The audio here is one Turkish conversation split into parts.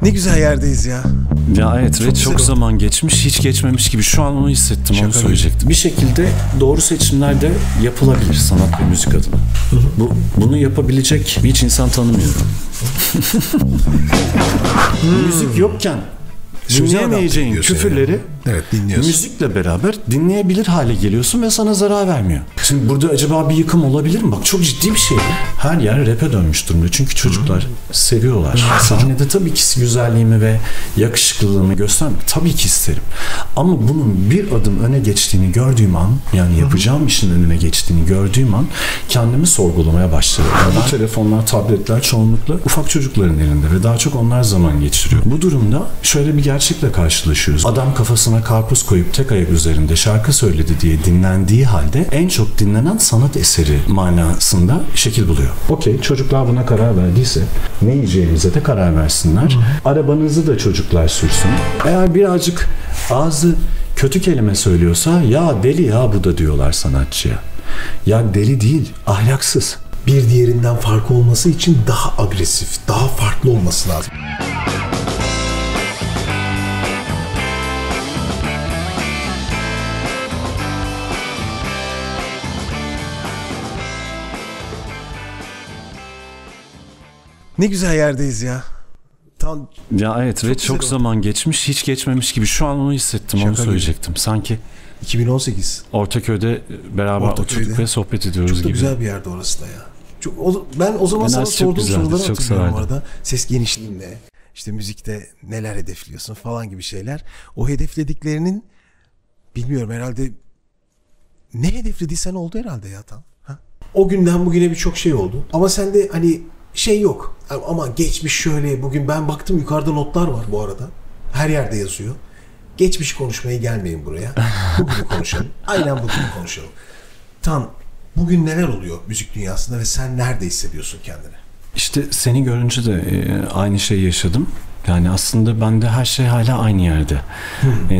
Ne güzel yerdeyiz ya. Ya evet ve çok zaman geçmiş, hiç geçmemiş gibi şu an onu hissettim, onu söyleyecektim. Bir şekilde doğru seçimler de yapılabilir sanat ve müzik adına. Bunu yapabilecek hiç insan tanımıyorum. Müzik yokken dinleyemeyeceğin küfürleri müzikle beraber dinleyebilir hale geliyorsun ve sana zarar vermiyor. Şimdi burada acaba bir yıkım olabilir mi? Bak çok ciddi bir şey. Her yer rap'e dönmüş durumda. Çünkü çocuklar seviyorlar. Sahnede tabii ki güzelliğimi ve yakışıklılığımı göstermek tabii ki isterim. Ama bunun bir adım öne geçtiğini gördüğüm an, yani yapacağım işin önüne geçtiğini gördüğüm an kendimi sorgulamaya başladım. Bu telefonlar, tabletler çoğunlukla ufak çocukların elinde ve daha çok onlar zaman geçiriyor. Bu durumda şöyle bir gerçekle karşılaşıyoruz. Adam kafasına karpuz koyup tek ayak üzerinde şarkı söyledi diye dinlendiği halde en çok dinlenen sanat eseri manasında şekil buluyor. Okey, çocuklar buna karar verdiyse ne yiyeceğimize de karar versinler. Arabanızı da çocuklar sürsün. Eğer birazcık ağzı kötü kelime söylüyorsa ya deli ya bu da diyorlar sanatçıya. Ya deli değil, ahlaksız. Bir diğerinden farkı olması için daha agresif, daha farklı olması lazım. Ne güzel yerdeyiz ya. Tam ya evet ve çok zaman geçmiş, hiç geçmemiş gibi şu an onu hissettim, onu söyleyecektim. Sanki 2018 Ortaköy'de beraber oturduk ve sohbet ediyoruz gibi. Çok güzel bir yerde orası da ya. Ben o zaman sana sorduğum soruları hatırlıyorum orada. Ses genişliğinde, işte müzikte neler hedefliyorsun falan gibi şeyler. O hedeflediklerinin bilmiyorum herhalde ne hedeflediysen oldu herhalde ya tam. Ha? O günden bugüne birçok şey oldu. Ama sende hani şey yok. Ama geçmiş şöyle, bugün ben baktım yukarıda notlar var bu arada. Her yerde yazıyor. Geçmiş konuşmaya gelmeyin buraya. Bugünü konuşalım. Aynen bugünü konuşalım. Tam bugün neler oluyor müzik dünyasında ve sen nerede hissediyorsun kendini? İşte seni görünce de aynı şeyi yaşadım. Yani aslında bende her şey hala aynı yerde.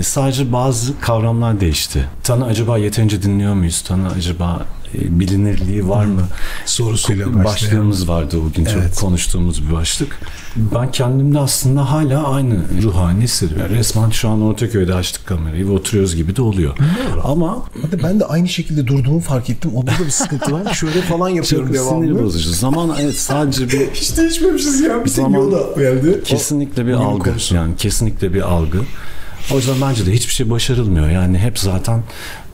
Sadece bazı kavramlar değişti. Tanı acaba yeterince dinliyor muyuz? Tanı acaba bilinirliği var mı? Sorusuyla başlığımız vardı bugün, çok konuştuğumuz bir başlık. Ben kendimde aslında hala aynı ruh halini hissediyorum. Resmen şu an Ortaköy'de açtık kamerayı ve oturuyoruz gibi de oluyor. Ama ben de aynı şekilde durduğumu fark ettim. Onda da bir sıkıntı var. Şöyle falan yapıyorum devamlı. Çok sinir bozucu. Zaman evet sadece bir hiç değişmemişiz ya. Bir zaman geldi. Kesinlikle bir algı. Yani kesinlikle bir algı. O yüzden bence de hiçbir şey başarılmıyor. Yani hep zaten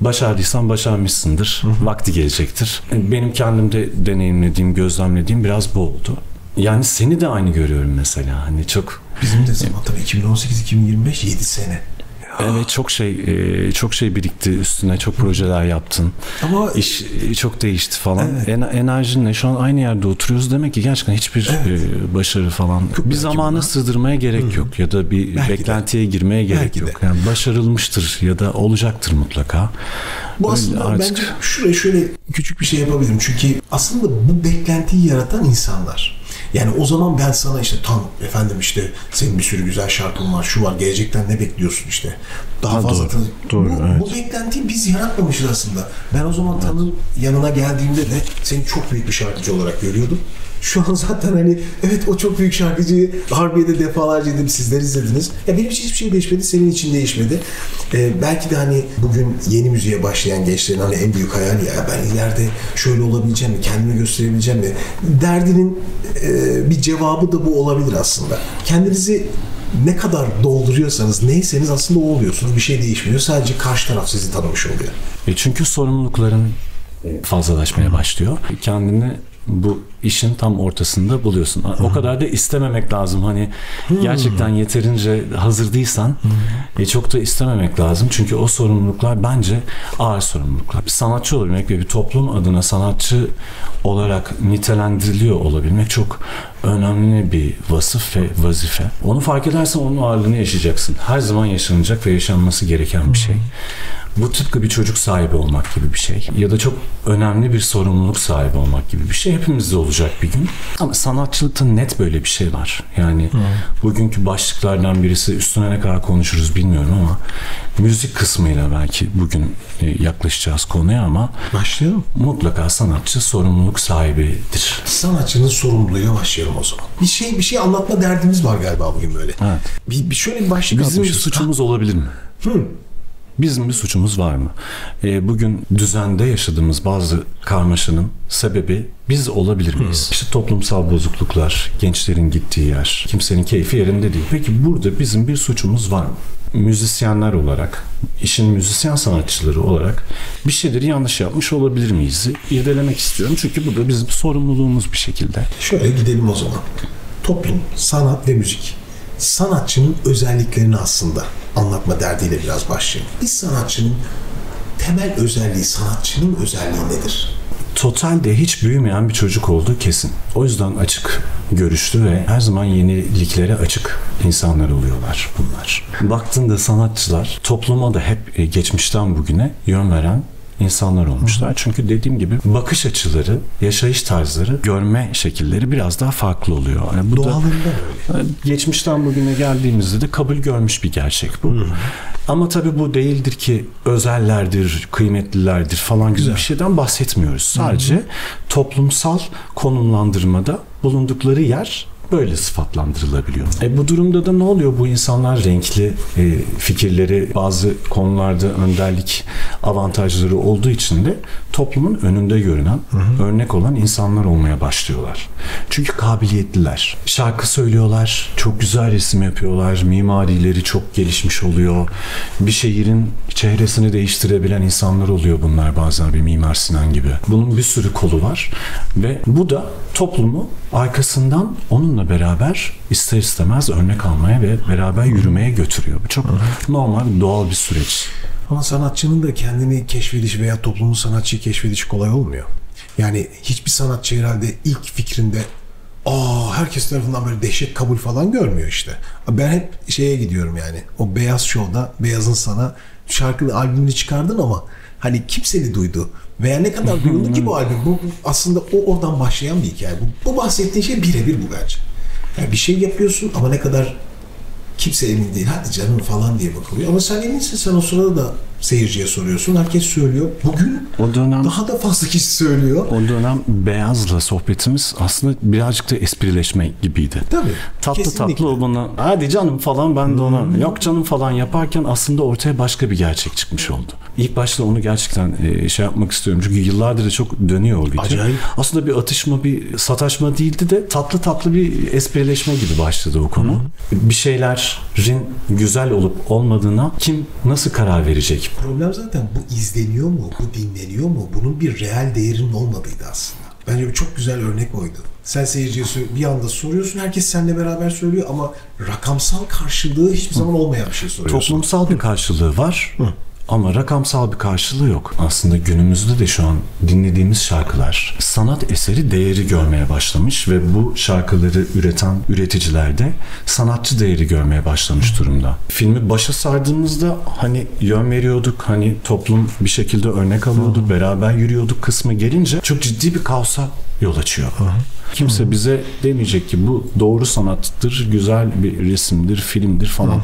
başardıysan başarmışsındır. Vakti gelecektir. Benim kendimde deneyimlediğim, gözlemlediğim biraz bu oldu. Yani seni de aynı görüyorum mesela. Hani çok bizim de zaman tabii 2018-2025 7 sene. Evet çok şey birikti üstüne, çok projeler yaptın. Ama iş çok değişti falan. Enerjinle şu an aynı yerde oturuyoruz demek ki gerçekten hiçbir başarı falan bir zamana sığdırmaya gerek yok ya da bir beklentiye girmeye gerek yok. Yani başarılmıştır ya da olacaktır mutlaka. Bu aslında bence şuraya şöyle küçük bir şey yapabilirim. Çünkü aslında bu beklentiyi yaratan insanlar. Yani o zaman ben sana işte tam efendim işte senin bir sürü güzel şarkın var, şu var, gelecekten ne bekliyorsun işte. Daha fazla doğru, bu beklentiyi biz yaratmamışız aslında. Ben o zaman Tan'ın yanına geldiğimde de seni çok büyük bir şarkıcı olarak görüyordum. Şu an zaten hani evet o çok büyük şarkıcıyı Harbiye'de defalarca dedim, sizler izlediniz. Ya benim için hiçbir şey değişmedi, senin için değişmedi. Belki de hani bugün yeni müziğe başlayan gençlerin hani en büyük hayali ya ben ileride şöyle olabileceğim mi, kendimi gösterebileceğim mi? Derdinin bir cevabı da bu olabilir aslında. Kendinizi ne kadar dolduruyorsanız, neyseniz aslında o oluyorsunuz. Bir şey değişmiyor. Sadece karşı taraf sizi tanımış oluyor. Çünkü sorumlulukların fazlalaşmaya başlıyor. Kendini bu işin tam ortasında buluyorsun. O kadar da istememek lazım. Hani gerçekten yeterince hazır değilsen çok da istememek lazım. Çünkü o sorumluluklar bence ağır sorumluluklar. Bir sanatçı olabilmek ve bir toplum adına sanatçı olarak nitelendiriliyor olabilmek çok önemli bir vasıf ve vazife. Onu fark edersen onun ağırlığını yaşayacaksın. Her zaman yaşanacak ve yaşanması gereken bir şey. Bu tıpkı bir çocuk sahibi olmak gibi bir şey. Ya da çok önemli bir sorumluluk sahibi olmak gibi bir şey. Hepimizde olacak bir gün. Ama sanatçılıkta net böyle bir şey var. Yani bugünkü başlıklardan birisi, üstüne ne kadar konuşuruz bilmiyorum ama müzik kısmıyla belki bugün yaklaşacağız konuya ama başlayalım. Mutlaka sanatçı sorumluluk sahibidir. Sanatçının sorumluluğuyla başlayalım o zaman. Bir şey anlatma derdimiz var galiba bugün böyle. Evet. Bir şöyle bir başlık atmışız. Bizim bir suçumuz olabilir mi? Bizim bir suçumuz var mı? Bugün düzende yaşadığımız bazı karmaşanın sebebi biz olabilir miyiz? İşte toplumsal bozukluklar, gençlerin gittiği yer, kimsenin keyfi yerinde değil. Peki burada bizim bir suçumuz var mı? Müzisyenler olarak, işin müzisyen sanatçıları olarak bir şeyleri yanlış yapmış olabilir miyiz? İrdelemek istiyorum çünkü bu da bizim sorumluluğumuz bir şekilde. Şöyle gidelim o zaman. Toplum, sanat ve müzik. Sanatçının özelliklerini aslında anlatma derdiyle biraz başlayalım. Bir sanatçının temel özelliği, sanatçının özelliği nedir? Totalde hiç büyümeyen bir çocuk olduğu kesin. O yüzden açık görüşlü ve her zaman yeniliklere açık insanlar oluyorlar bunlar. Baktığında sanatçılar topluma da hep geçmişten bugüne yön veren insanlar olmuşlar. Çünkü dediğim gibi bakış açıları, yaşayış tarzları, görme şekilleri biraz daha farklı oluyor. Yani bu doğalında da öyle. Geçmişten bugüne geldiğimizde de kabul görmüş bir gerçek bu. Ama tabii bu değildir ki özellerdir, kıymetlilerdir falan gibi bir şeyden bahsetmiyoruz. Sadece toplumsal konumlandırmada bulundukları yer böyle sıfatlandırılabiliyor. Bu durumda da ne oluyor? Bu insanlar renkli fikirleri, bazı konularda önderlik avantajları olduğu için de toplumun önünde görünen, örnek olan insanlar olmaya başlıyorlar. Çünkü kabiliyetliler. Şarkı söylüyorlar, çok güzel resim yapıyorlar, mimarileri çok gelişmiş oluyor. Bir şehrin çehresini değiştirebilen insanlar oluyor bunlar bazen, bir Mimar Sinan gibi. Bunun bir sürü kolu var ve bu da toplumu arkasından onunla beraber ister istemez örnek almaya ve beraber yürümeye götürüyor. Bu çok normal, doğal bir süreç. Ama sanatçının da kendini keşfedişi veya toplumun sanatçıyı keşfedişi kolay olmuyor. Yani hiçbir sanatçı herhalde ilk fikrinde herkes tarafından böyle dehşet kabul falan görmüyor işte. Ben hep şeye gidiyorum yani. O Beyaz Show'da Beyaz'ın sana şarkının albümünü çıkardın ama hani kim seni duydu? Veya ne kadar duyuldu ki bu albüm? Bu aslında oradan başlayan bir hikaye. Bu bahsettiğin şey birebir bu bence. Yani bir şey yapıyorsun ama ne kadar kimse emin değil. Hadi canım falan diye bakılıyor. Ama sen eminsin, sen o sırada da seyirciye soruyorsun. Herkes söylüyor. Bugün o dönem, daha da fazla kişi söylüyor. O dönem Beyaz'la sohbetimiz aslında birazcık da esprileşme gibiydi. Tabii. Tatlı o bana hadi canım falan, ben de ona yok canım falan yaparken aslında ortaya başka bir gerçek çıkmış oldu. İlk başta onu gerçekten şey yapmak istiyorum. Çünkü yıllardır da çok dönüyor o video. Acayip. Aslında bir atışma, bir sataşma değildi de tatlı bir esprileşme gibi başladı o konu. Bir şeylerin güzel olup olmadığına kim nasıl karar verecek? Problem zaten bu izleniyor mu, bu dinleniyor mu? Bunun bir reel değerinin olmadığıydı aslında. Bence bir çok güzel örnek oydu. Sen seyirciye bir anda soruyorsun, herkes seninle beraber söylüyor ama rakamsal karşılığı hiçbir zaman olmayan bir şey soruyorsun. Toplumsal bir karşılığı var. Ama rakamsal bir karşılığı yok. Aslında günümüzde de şu an dinlediğimiz şarkılar sanat eseri değeri görmeye başlamış ve bu şarkıları üreten üreticiler de sanatçı değeri görmeye başlamış durumda. Filmi başa sardığımızda hani yön veriyorduk, hani toplum bir şekilde örnek alıyordu, beraber yürüyorduk kısmı gelince çok ciddi bir kaosa yol açıyor. Kimse bize demeyecek ki bu doğru sanattır, güzel bir resimdir, filmdir falan.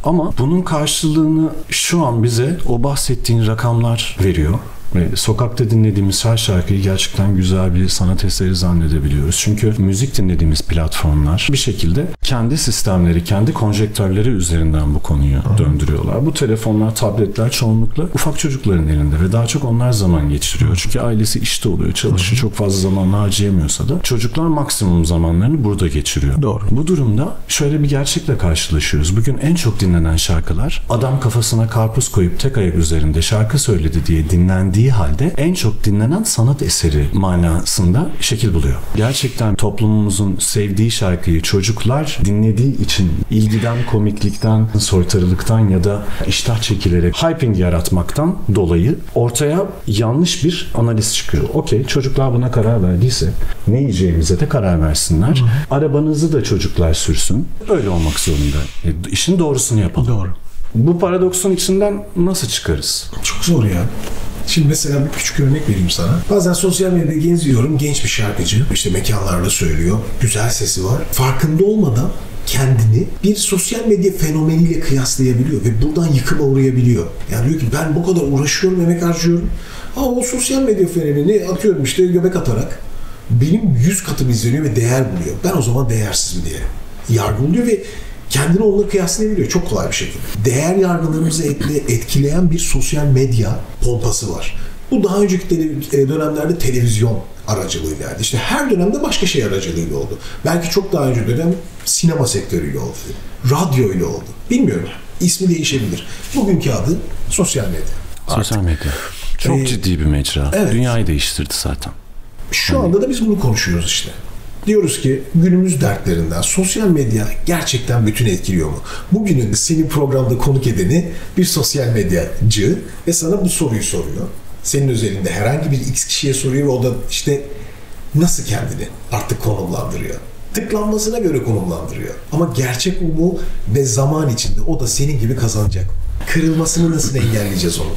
Ama bunun karşılığını şu an bize o bahsettiğin rakamlar veriyor. Ve sokakta dinlediğimiz her şarkıyı gerçekten güzel bir sanat eseri zannedebiliyoruz. Çünkü müzik dinlediğimiz platformlar bir şekilde kendi sistemleri, kendi konjektörleri üzerinden bu konuyu döndürüyorlar. Bu telefonlar, tabletler çoğunlukla ufak çocukların elinde ve daha çok onlar zaman geçiriyor. Çünkü ailesi işte oluyor, çalışıyor, çok fazla zaman harcayamıyorsa da çocuklar maksimum zamanlarını burada geçiriyor. Doğru. Bu durumda şöyle bir gerçekle karşılaşıyoruz. Bugün en çok dinlenen şarkılar adam kafasına karpuz koyup tek ayak üzerinde şarkı söyledi diye dinlendiği halde en çok dinlenen sanat eseri manasında şekil buluyor. Gerçekten toplumumuzun sevdiği şarkıyı çocuklar dinlediği için ilgiden, komiklikten, soytarılıktan ya da iştah çekilerek hyping yaratmaktan dolayı ortaya yanlış bir analiz çıkıyor. Okey, çocuklar buna karar verdiyse ne yiyeceğimize de karar versinler. Arabanızı da çocuklar sürsün. Öyle olmak zorunda. İşin doğrusunu yapalım. Doğru. Bu paradoksun içinden nasıl çıkarız? Çok zor ya. Şimdi mesela bir küçük örnek vereyim sana. Bazen sosyal medyada geziyorum. Genç bir şarkıcı. İşte mekanlarda söylüyor. Güzel sesi var. Farkında olmadan kendini bir sosyal medya fenomeniyle kıyaslayabiliyor ve buradan yıkıma uğrayabiliyor. Yani diyor ki ben bu kadar uğraşıyorum, emek harcıyorum. O sosyal medya fenomeni atıyorum işte göbek atarak benim 100 katım izleniyor ve değer buluyor. Ben o zaman değersizim diye yargılıyor ve kendini onunla kıyaslayabiliyor çok kolay bir şekilde. Değer yargılarımızı etkileyen bir sosyal medya pompası var. Bu daha önceki dönemlerde televizyon aracılığıyla yani. İşte her dönemde başka şey aracılığıyla oldu. Belki çok daha önce dönem sinema sektörüyle oldu. Radyo ile oldu. Bilmiyorum. İsmi değişebilir. Bugünkü adı sosyal medya. Sosyal medya. Çok ciddi bir mecra. Evet. Dünyayı değiştirdi zaten. Şu anda da biz bunu konuşuyoruz işte. Diyoruz ki günümüz dertlerinden sosyal medya gerçekten bütün etkiliyor mu? Bugünün senin programda konuk edeni bir sosyal medyacı ve sana bu soruyu soruyor. Senin özelinde herhangi bir X kişiye soruyor ve o da işte nasıl kendini artık konumlandırıyor. Tıklanmasına göre konumlandırıyor. Ama gerçek mu ve zaman içinde o da senin gibi kazanacak. Kırılmasını nasıl engelleyeceğiz onu?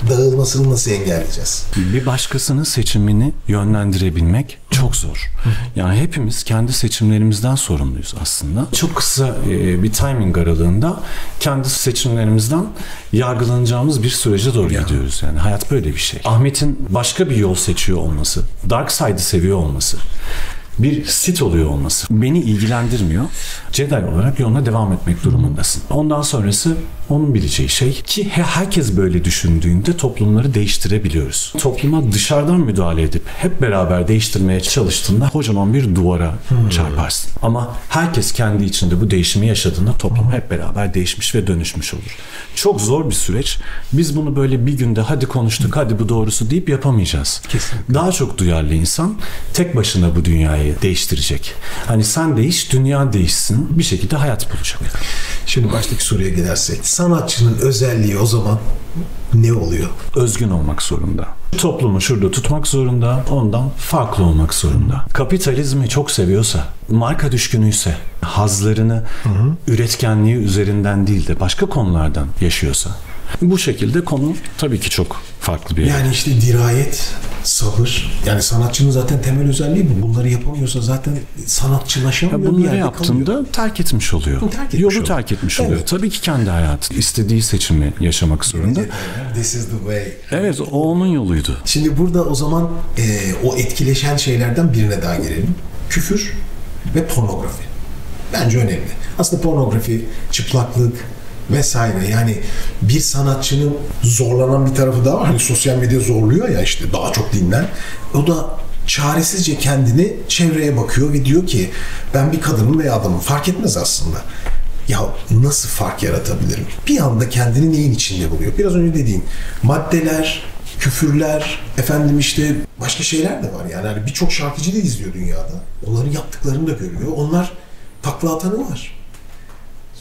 Dağılmasını nasıl engelleyeceğiz? Bir başkasının seçimini yönlendirebilmek çok zor. Yani hepimiz kendi seçimlerimizden sorumluyuz aslında. Çok kısa bir timing aralığında kendi seçimlerimizden yargılanacağımız bir sürece doğru gidiyoruz. Yani hayat böyle bir şey. Ahmet'in başka bir yol seçiyor olması, Dark Side'ı seviyor olması, bir sit oluyor olması beni ilgilendirmiyor. Jedi olarak yoluna devam etmek durumundasın. Ondan sonrası onun bileceği şey ki herkes böyle düşündüğünde toplumları değiştirebiliyoruz. Topluma dışarıdan müdahale edip hep beraber değiştirmeye çalıştığında kocaman bir duvara çarparsın. Ama herkes kendi içinde bu değişimi yaşadığında toplum hep beraber değişmiş ve dönüşmüş olur. Çok zor bir süreç. Biz bunu böyle bir günde hadi konuştuk, hadi bu doğrusu deyip yapamayacağız. Kesinlikle. Daha çok duyarlı insan tek başına bu dünyayı değiştirecek. Hani sen değiş, dünya değişsin. Bir şekilde hayat bulacak. Şimdi baştaki soruya gelirsek. Sanatçının özelliği o zaman ne oluyor? Özgün olmak zorunda. Toplumu şurada tutmak zorunda, ondan farklı olmak zorunda. Kapitalizmi çok seviyorsa, marka düşkünüyse, hazlarını üretkenliği üzerinden değil de başka konulardan yaşıyorsa, bu şekilde konu tabii ki çok farklı bir yer. Yani işte dirayet, sabır. Yani sanatçının zaten temel özelliği bu. Bunları yapamıyorsa zaten sanatçılaşamıyor. Bunları yaptığında kalıyor. Terk etmiş oluyor. Yolu terk etmiş oluyor. Tabii ki kendi hayatı, istediği seçimi yaşamak zorunda. This is the way. Evet, o onun yoluydu. Şimdi burada o zaman o etkileşen şeylerden birine daha gelelim. Küfür ve pornografi. Bence önemli. Aslında pornografi, çıplaklık vesaire, yani bir sanatçının zorlanan bir tarafı da var. Hani sosyal medya zorluyor ya, işte daha çok dinlen. O da çaresizce kendini çevreye bakıyor ve diyor ki ben bir kadının veya adamın, fark etmez aslında. Ya nasıl fark yaratabilirim? Bir anda kendini neyin içinde buluyor? Biraz önce dediğim maddeler, küfürler, efendim işte başka şeyler de var. Yani birçok şarkıcı da izliyor dünyada. Onların yaptıklarını da görüyor. Onlar takla atanı var.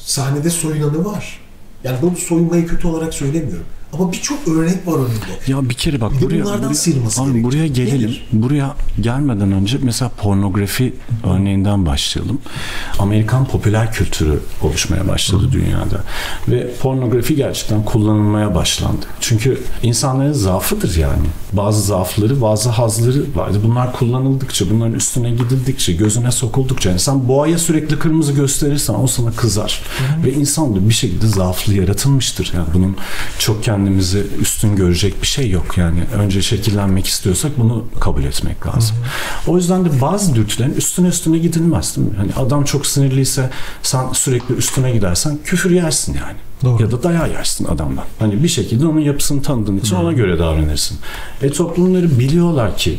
Sahnede soyunanı var. Yani bunu soyunmayı kötü olarak söylemiyorum. Ama birçok örnek var önünde. Ya bir kere bak buraya gelelim. Nedir? Buraya gelmeden önce mesela pornografi örneğinden başlayalım. Amerikan popüler kültürü oluşmaya başladı dünyada. Ve pornografi gerçekten kullanılmaya başlandı. Çünkü insanların zaafıdır yani. Bazı zaafları, bazı hazları vardı. Bunlar kullanıldıkça, bunların üstüne gidildikçe, gözüne sokuldukça. Yani sen boğaya sürekli kırmızı gösterirsen o sana kızar. Ve insan da bir şekilde zaaflı yaratılmıştır. Yani bunun çok kendimizi üstün görecek bir şey yok. Yani önce şekillenmek istiyorsak bunu kabul etmek lazım. O yüzden de bazı dürtülerin üstüne gidilmez, değil mi? Hani adam çok sinirliyse sen sürekli üstüne gidersen küfür yersin yani. Doğru. Ya da dayağı yersin adamdan. Hani bir şekilde onun yapısını tanıdığın için ona göre davranırsın. Toplumları biliyorlar ki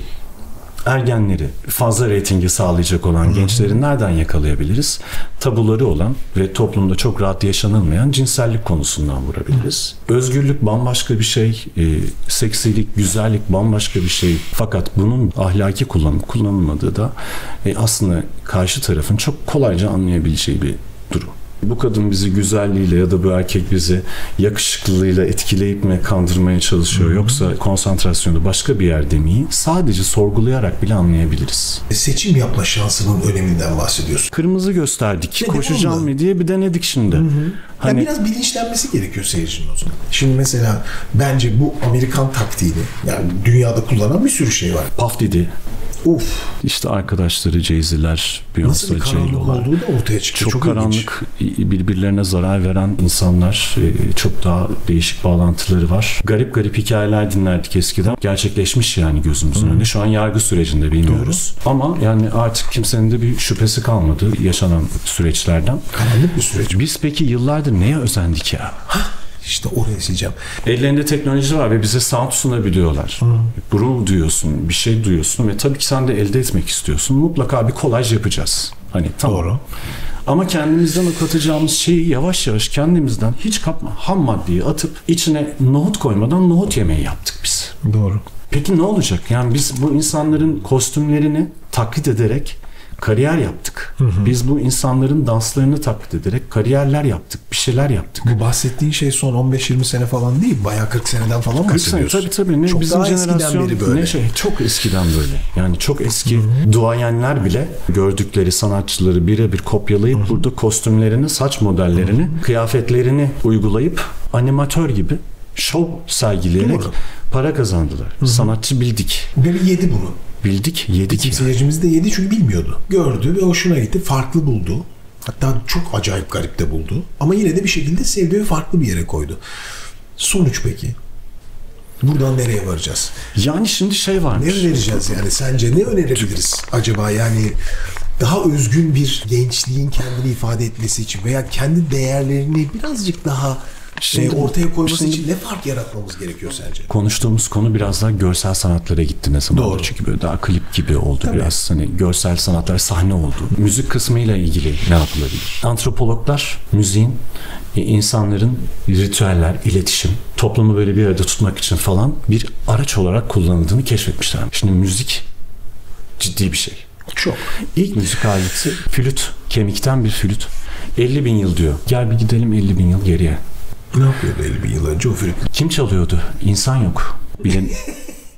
ergenleri, fazla reytingi sağlayacak olan gençleri nereden yakalayabiliriz? Tabuları olan ve toplumda çok rahat yaşanılmayan cinsellik konusundan vurabiliriz. Özgürlük bambaşka bir şey, seksilik, güzellik bambaşka bir şey. Fakat bunun ahlaki kullanılmadığı da aslında karşı tarafın çok kolayca anlayabileceği bir durum. Bu kadın bizi güzelliğiyle ya da bu erkek bizi yakışıklılığıyla etkileyip mi kandırmaya çalışıyor, yoksa konsantrasyonu başka bir yerde mi? Sadece sorgulayarak bile anlayabiliriz. Seçim yapma şansının öneminden bahsediyorsun. Kırmızı gösterdik. Koşacağım mı diye bir denedik şimdi. Hani... Yani biraz bilinçlenmesi gerekiyor seyircinin o zaman. Şimdi mesela bence bu Amerikan taktiğini, yani dünyada kullanan bir sürü şey var. Puff Daddy. Of. İşte arkadaşları Jay-Z'ler, Nasıl bir karanlık olduğu da ortaya çıktı. Çok karanlık, birbirlerine zarar veren insanlar, çok daha değişik bağlantıları var. Garip garip hikayeler dinlerdik eskiden. Gerçekleşmiş yani gözümüzün önünde. Şu an yargı sürecinde bilmiyoruz. Doğru. Ama yani artık kimsenin de bir şüphesi kalmadı yaşanan süreçlerden. Karanlık bir süreç. Biz peki yıllardır neye özendik ya? İşte oraya sileceğim. Ellerinde teknoloji var ve bize sound sunabiliyorlar. Groove duyuyorsun, bir şey duyuyorsun ve tabii ki sen de elde etmek istiyorsun. Mutlaka bir kolaj yapacağız. Hani tamam. Doğru. Ama kendimizden katacağımız şeyi yavaş yavaş kendimizden hiç kapma ham maddeyi atıp içine nohut koymadan nohut yemeği yaptık biz. Doğru. Peki ne olacak? Yani biz bu insanların kostümlerini taklit ederek kariyer yaptık. Biz bu insanların danslarını taklit ederek kariyerler yaptık. Bir şeyler yaptık. Bu bahsettiğin şey son 15-20 sene falan değil. Bayağı 40 seneden falan bahsediyorsun. Tabii. Ne çok bizim daha jenerasyon beri böyle. Ne şey, çok eskiden böyle. Yani çok eski duayenler bile gördükleri sanatçıları birebir kopyalayıp burada kostümlerini, saç modellerini, kıyafetlerini uygulayıp animatör gibi şov sergileyerek para kazandılar. Sanatçı bildik. Ve yedi bunu. Bildik, yedik. Bizim seyircimiz de yedi çünkü bilmiyordu. Gördü ve hoşuna gitti. Farklı buldu. Hatta çok acayip garip de buldu. Ama yine de bir şekilde sevdi ve farklı bir yere koydu. Sonuç peki? Buradan nereye varacağız? Yani şimdi şey var. Ne önereceğiz yani? Sence ne önerebiliriz acaba? Yani daha özgün bir gençliğin kendini ifade etmesi için veya kendi değerlerini birazcık daha ortaya koyması için ne fark yaratmamız gerekiyor sence? Konuştuğumuz konu biraz daha görsel sanatlara gitti ne zaman. Doğru. Çünkü böyle daha klip gibi oldu. Tabii. Biraz hani görsel sanatlar sahne oldu. Müzik kısmıyla ilgili ne yapılabilir? Antropologlar müziğin insanların ritüeller, iletişim, toplumu böyle bir arada tutmak için falan bir araç olarak kullanıldığını keşfetmişler. Şimdi müzik ciddi bir şey. Çok. İlk müzik aleti flüt, kemikten bir flüt. 50 bin yıl diyor. Gel bir gidelim 50 bin yıl geriye. Ne yapıyordu 50 bin yıl önce o flüt? Kim çalıyordu? İnsan yok.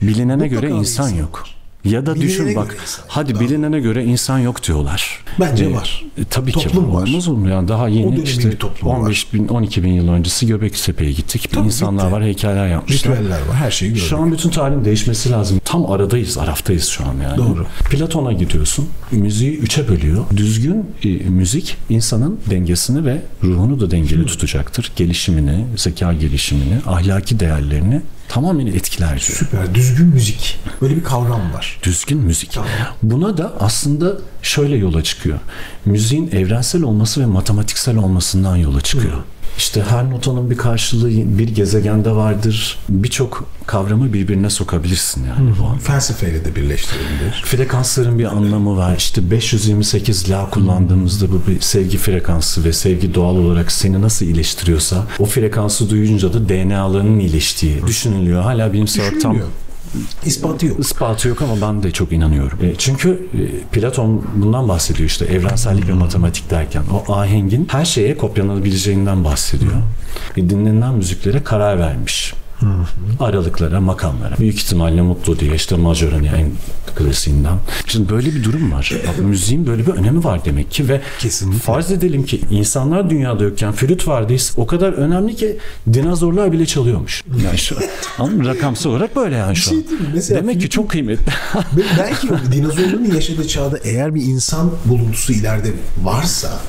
Bilinene göre insan yok. Ya da düşün bak, hadi bilinene göre insan yok diyorlar. Bence var. Tabii toplum ki var. Olmaz olur yani daha yeni işte 15 bin 12 bin yıl öncesi Göbeklitepe'ye gittik. Tabii insanlar var, heykeller yapmışlar. Ritüeller var, her şeyi gördük. Şu an bütün tarihin değişmesi lazım. Tam aradayız, araftayız şu an yani. Doğru. Platon'a gidiyorsun. Müziği 3'e bölüyor. Düzgün müzik insanın dengesini ve ruhunu da dengeli tutacaktır. Gelişimini, zeka gelişimini, ahlaki değerlerini tamamen etkiler diyor. Süper. Düzgün müzik. Böyle bir kavram var. Düzgün müzik. Tamam. Buna da aslında şöyle yola çıkıyor. Müziğin evrensel olması ve matematiksel olmasından yola çıkıyor. İşte her notanın bir karşılığı bir gezegende vardır. Birçok kavramı birbirine sokabilirsin yani. Felsefeyle de birleştirilebilir. Frekansların bir anlamı var. İşte 528 La kullandığımızda bu bir sevgi frekansı ve sevgi doğal olarak seni nasıl iyileştiriyorsa o frekansı duyunca da DNA'larının iyileştiği düşünülüyor. Hala bilimsel olarak tam İspatı yok. İspatı yok ama ben de çok inanıyorum. Çünkü Platon bundan bahsediyor işte evrensellik ve matematik derken. O ahengin her şeye kopyalanabileceğinden bahsediyor. Dinlenilen müziklere karar vermiş. Aralıklara, makamlara. Büyük ihtimalle mutlu diye işte majör hani en klasiğinden. Şimdi böyle bir durum var. Müziğin böyle bir önemi var demek ki ve kesinlikle. Farz edelim ki insanlar dünyada yokken flüt vardıysa o kadar önemli ki dinozorlar bile çalıyormuş. Yani şu an rakamsal olarak böyle yani şu an. Demek ki çok kıymetli. Belki dinozorların yaşadığı çağda eğer bir insan buluntusu ileride varsa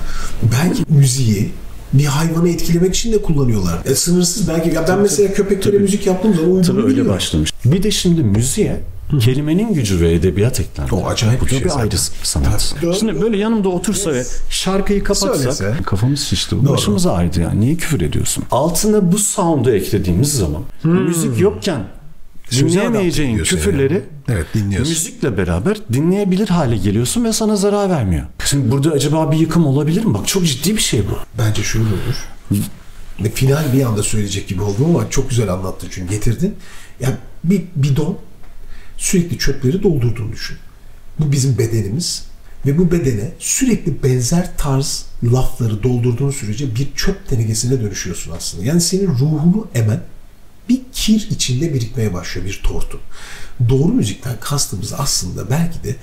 belki müziği bir hayvanı etkilemek için de kullanıyorlar. Sınırsız belki. Ya ben mesela köpeklere müzik yaptığım zaman uyduğunu biliyorum. Öyle başlamış. Bir de şimdi müziğe kelimenin gücü ve edebiyat eklendi. O acayip bu bir şey. Bir ayrı sanat. Şimdi böyle yanımda otursa ve şarkıyı kapatsak kafamız şişti. Başımız ağrıdı yani. Niye küfür ediyorsun? Altına bu sound'u eklediğimiz zaman müzik yokken dinleyemeyeceğin küfürleri müzikle beraber dinleyebilir hale geliyorsun ve sana zarar vermiyor. Şimdi burada acaba bir yıkım olabilir mi? Bak çok ciddi bir şey bu. Bence şöyle olur. Final bir anda söyleyecek gibi oldum ama çok güzel anlattın çünkü getirdin. Yani bir bidon sürekli çöpleri doldurduğunu düşün. Bu bizim bedenimiz. ve bu bedene sürekli benzer tarz lafları doldurduğun sürece bir çöp tenekesine dönüşüyorsun aslında. Yani senin ruhunu emen bir kir içinde birikmeye başlıyor, bir tortu. Doğru müzikten kastımız aslında belki de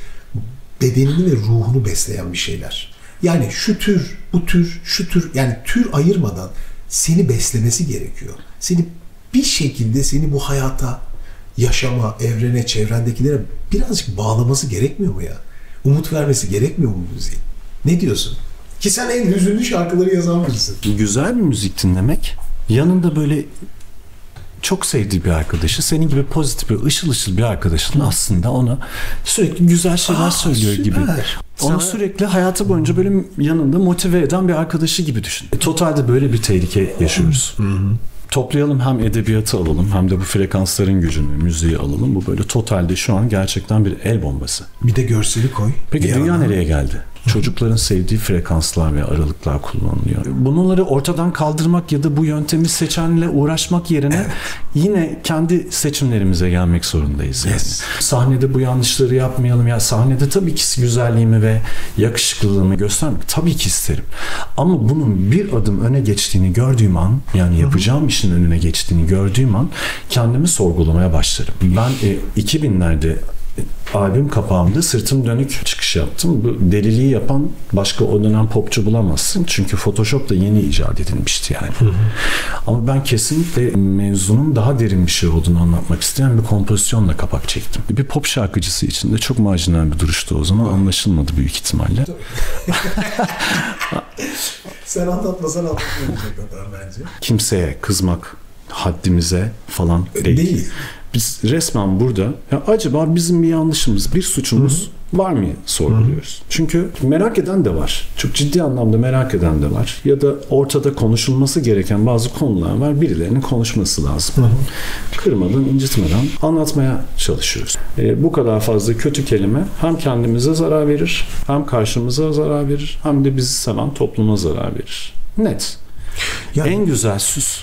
bedenini ve ruhunu besleyen bir şeyler. Yani şu tür, bu tür, şu tür, yani tür ayırmadan seni beslemesi gerekiyor. Seni bir şekilde seni bu hayata, yaşama, evrene, çevrendekilere birazcık bağlaması gerekmiyor mu ya? Umut vermesi gerekmiyor mu müziğin? Ne diyorsun? Ki sen en hüzünlü şarkıları yazan birisin. Güzel bir müzik dinlemek, yanında böyle çok sevdiği bir arkadaşı, senin gibi pozitif bir ışıl ışıl bir arkadaşın aslında ona sürekli güzel şeyler söylüyor süper. gibi. Onu sürekli hayatı boyunca böyle yanında motive eden bir arkadaşı gibi düşün. Totalde böyle bir tehlike yaşıyoruz. Toplayalım, hem edebiyatı alalım hem de bu frekansların gücünü, müziği alalım. Bu böyle totalde şu an gerçekten bir el bombası. Bir de görseli koy. Peki dünya nereye geldi? Çocukların sevdiği frekanslar ve aralıklar kullanılıyor. Bunları ortadan kaldırmak ya da bu yöntemi seçenle uğraşmak yerine yine kendi seçimlerimize gelmek zorundayız. Yani. Sahnede bu yanlışları yapmayalım. Ya sahnede tabii ki güzelliğimi ve yakışıklılığımı göstermek tabii ki isterim. Ama bunun bir adım öne geçtiğini gördüğüm an, yani yapacağım işin önüne geçtiğini gördüğüm an kendimi sorgulamaya başlarım. Ben 2000'lerde albüm kapağımda sırtım dönük çıkış yaptım. Bu deliliği yapan başka o dönem popçu bulamazsın. Çünkü Photoshop da yeni icat edilmişti yani. Ama ben kesinlikle mevzunun daha derin bir şey olduğunu anlatmak isteyen bir kompozisyonla kapak çektim. Bir pop şarkıcısı için de çok marjinal bir duruştu o zaman. Anlaşılmadı büyük ihtimalle. Sen anlatmasan anlatmayacak kadar bence. Kimseye kızmak haddimize falan değil. Biz resmen burada ya acaba bizim bir yanlışımız, bir suçumuz var mı sorguluyoruz. Çünkü merak eden de var. Çok ciddi anlamda merak eden de var. Ya da ortada konuşulması gereken bazı konular var. Birilerinin konuşması lazım. Kırmadan, incitmeden anlatmaya çalışıyoruz. Bu kadar fazla kötü kelime hem kendimize zarar verir, hem karşımıza zarar verir, hem de bizi seven topluma zarar verir. Net. Yani, en güzel süs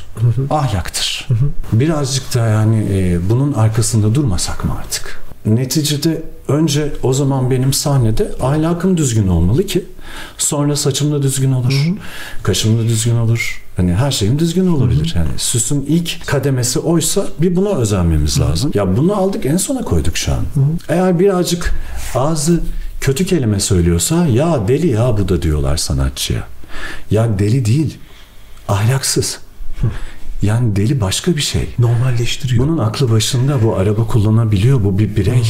ahlaktır. Birazcık da yani bunun arkasında durmasak mı artık? Neticede önce o zaman benim sahnede ahlakım düzgün olmalı ki sonra saçım da düzgün olur, kaşım da düzgün olur. Hani her şeyim düzgün olabilir. Yani süsün ilk kademesi oysa bir buna özenmemiz lazım. Ya bunu aldık en sona koyduk şu an. Eğer birazcık ağzı kötü kelime söylüyorsa ya deli ya bu da diyorlar sanatçıya. Ya deli değil. Ahlaksız. Yani deli başka bir şey. Normalleştiriyor. Bunun aklı başında, bu araba kullanabiliyor, bu bir birey.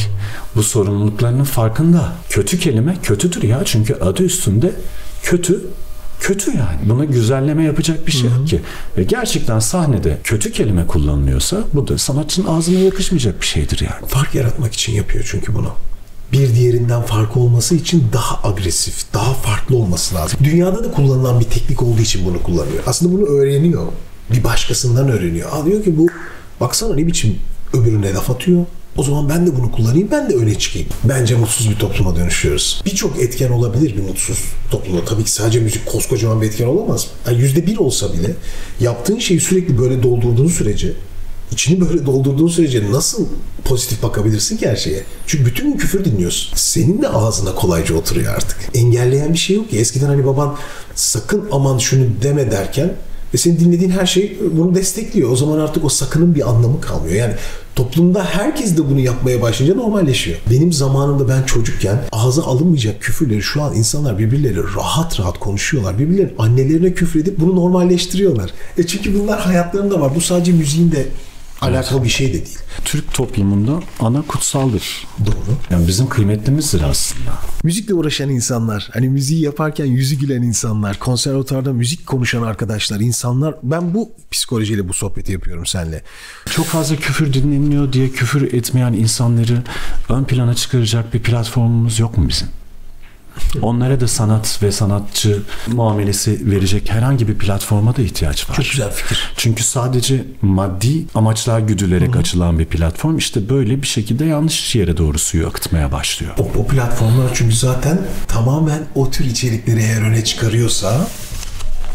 Bu sorumluluklarının farkında. Kötü kelime kötüdür ya, çünkü adı üstünde kötü yani. Buna güzelleme yapacak bir şey yok ki. Ve gerçekten sahnede kötü kelime kullanılıyorsa bu da sanatçının ağzına yakışmayacak bir şeydir yani. Fark yaratmak için yapıyor çünkü bunu. Bir diğerinden farklı olması için daha agresif, daha farklı olması lazım. Dünyada da kullanılan bir teknik olduğu için bunu kullanıyor. Aslında bunu öğreniyor. Bir başkasından öğreniyor. Diyor ki bu baksana ne biçim öbürüne laf atıyor. O zaman ben de bunu kullanayım, ben de öne çıkayım. Bence mutsuz bir topluma dönüşüyoruz. Birçok etken olabilir bir mutsuz topluma. Tabii ki sadece müzik koskocaman bir etken olamaz. Yani %1 olsa bile yaptığın şeyi sürekli böyle doldurduğun sürece, İçini böyle doldurduğun sürece nasıl pozitif bakabilirsin ki her şeye? Çünkü bütün gün küfür dinliyorsun. Senin de ağzına kolayca oturuyor artık. Engelleyen bir şey yok ki. Eskiden hani baban sakın aman şunu deme derken ve senin dinlediğin her şey bunu destekliyor. O zaman artık o sakının bir anlamı kalmıyor. Yani toplumda herkes de bunu yapmaya başlayınca normalleşiyor. Benim zamanımda ben çocukken ağza alınmayacak küfürleri şu an insanlar birbirleri rahat rahat konuşuyorlar. Birbirlerinin annelerine küfredip bunu normalleştiriyorlar. Çünkü bunlar hayatlarında var. Bu sadece müziğin de alakalı bir şey de değil. Türk toplumunda ana kutsaldır. Doğru. Yani bizim kıymetlimizdir aslında. Müzikle uğraşan insanlar, hani müziği yaparken yüzü gülen insanlar, konservatuarda müzik konuşan arkadaşlar, insanlar, ben bu psikolojiyle bu sohbeti yapıyorum seninle. Çok fazla küfür dinleniyor diye küfür etmeyen insanları ön plana çıkaracak bir platformumuz yok mu bizim? Onlara da sanat ve sanatçı muamelesi verecek herhangi bir platforma da ihtiyaç var. Çok güzel fikir. Çünkü sadece maddi amaçlar güdülerek açılan bir platform işte böyle bir şekilde yanlış yere doğru suyu akıtmaya başlıyor. O platformlar çünkü zaten tamamen o tür içerikleri eğer öne çıkarıyorsa